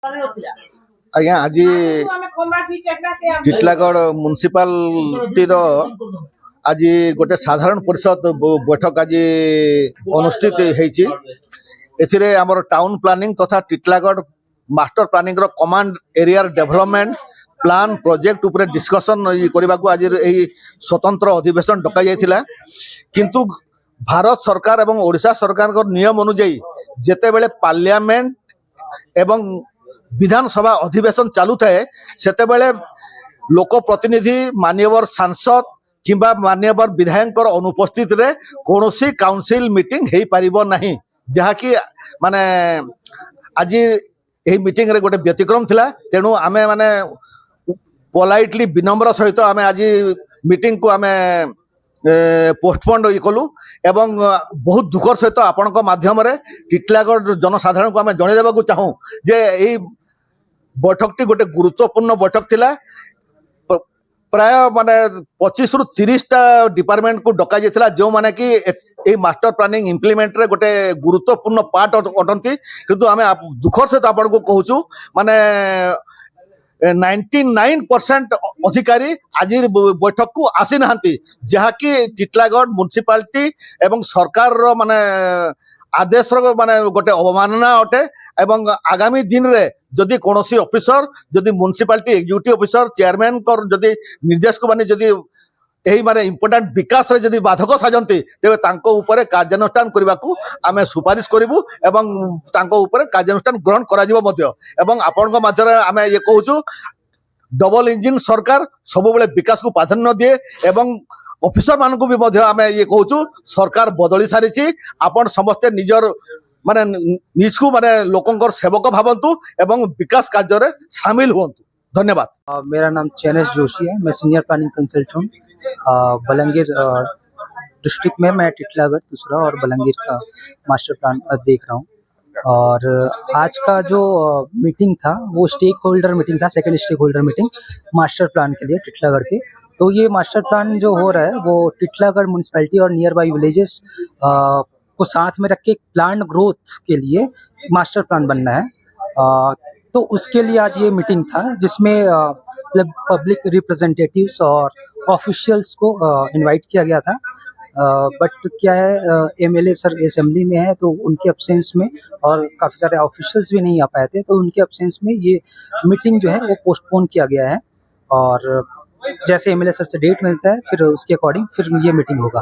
ଆଜ୍ଞା ଆଜି ଟିଟଲାଗଡ଼ ମ୍ୟୁନିସିପାଲିଟିର ଆଜି ଗୋଟେ ସାଧାରଣ ପରିଷଦ ବୈଠକ ଆଜି ଅନୁଷ୍ଠିତ ହେଇଛି। ଏଥିରେ ଆମର ଟାଉନ ପ୍ଲାନିଂ ତଥା ଟିଟଲାଗଡ଼ ମାଷ୍ଟର ପ୍ଲାନିଂ ର କମାଣ୍ଡ ଏରିଆ ଡେଭଲପमेंट ପ୍ଲାନ୍ ପ୍ରୋଜେକ୍ଟ ଉପରେ ଡିସ୍କସନ୍ କରିବାକୁ ଆଜି ଏହି ସ୍ୱତନ୍ତ୍ର ଅଧିବେଶନ ଡକାଯାଇଥିଲା। କିନ୍ତୁ ଭାରତ ସରକାର ଏବଂ ଓଡ଼ିଶା ସରକାରଙ୍କ ନିୟମ ଅନୁଯାୟୀ ଯେତେବେଳେ ପାର୍ଲିଆମେଣ୍ଟ ଏବଂ विधानसभा अधिवेशन चालू थाए सेतेबेले लोक प्रतिनिधि माननीय सांसद किंबा माननीय विधायक अनुपस्थित रे कौनसी काउंसिल मीटिंग हो पारिबो नहीं, जहाँकि माने आज यही मीटिंग रे गोटे व्यतिक्रम थिला। तेणु आमे माने पोलाइटली विनम्र सहित आमे आज मीटिंग को आमे पोस्टपोन कलु एवं बहुत दुखर सहित आपण माध्यम टिटलागढ़ जनसाधारण को आमे जणे देबाकू चाहूँ जे यही बैठक गोटे गुरुत्वपूर्ण बैठक थिला। प्राय माने 25 रु 30 टा डिपार्टमेंट को डका जाइथिला जो माने कि ए मास्टर प्लानिंग इम्प्लीमेंट रे गोटे गुरुत्वपूर्ण पार्ट अटंती। किंतु आमे दुखर सहित आपण को कहूछु माने 99% अधिकारी आज बैठक को आसी नाहंती, जहा कि टिटलागढ़ म्युनिसिपालिटी एवं सरकार रो माने आदेश रो माने गोटे अवमानना अटे। एवं आगामी दिन रे जदि कोनोसी ऑफिसर जदि म्युनिसिपालिटी एग्जीक्यूटिव ऑफिसर चेयरमैन कर जदि निर्देश को माने जदि यही माने इम्पोर्टेंट विकास रे जदि बाधक साजंती तेबे तांको ऊपर कार्यानुष्ठान करबाकू आमे सुपारिश करिवु एवं तांको ऊपर कार्यानुष्ठान ग्रहण करा जिवो मध्य। एवं आपनक माध्यम आमे ये कहूछु डबल इंजिन सरकार सब बेले विकास को प्राधान्य दिए एवं ऑफिसर मानकू भी मध्य आमे ये कहूछु सरकार बदली सारिछि। आपण समस्ते निजर माने निजकू माने लोकंकर सेवक भावंतु एवं विकास कार्य रे शामिल हुंतु। धन्यवाद। मेरा नाम चैनेश जोशी है, मैं senior planning consultant Balangir district में। मैं टिटलागढ़ दूसरा और बलंगीर का मास्टर प्लान देख रहा हूँ। और आज का जो मीटिंग था वो स्टेक होल्डर मीटिंग था, second stakeholder meeting master plan के लिए टिटलागढ़ के। तो ये मास्टर प्लान जो हो रहा है वो टिटलागढ़ म्यूनिसिपैलिटी और नियर बाई विलेजेस को साथ में रख के प्लान ग्रोथ के लिए मास्टर प्लान बनना है। तो उसके लिए आज ये मीटिंग था जिसमें पब्लिक रिप्रेजेंटेटिव्स और ऑफिशियल्स को इनवाइट किया गया था। बट क्या है एमएलए सर असेंबली में है तो उनके एब्सेंस में और काफ़ी सारे ऑफिशियल्स भी नहीं आ पाए थे, तो उनके एब्सेंस में ये मीटिंग जो है वो पोस्टपोन किया गया है। और जैसे एमएलए सर से डेट मिलता है फिर उसके अकॉर्डिंग फिर ये मीटिंग होगा।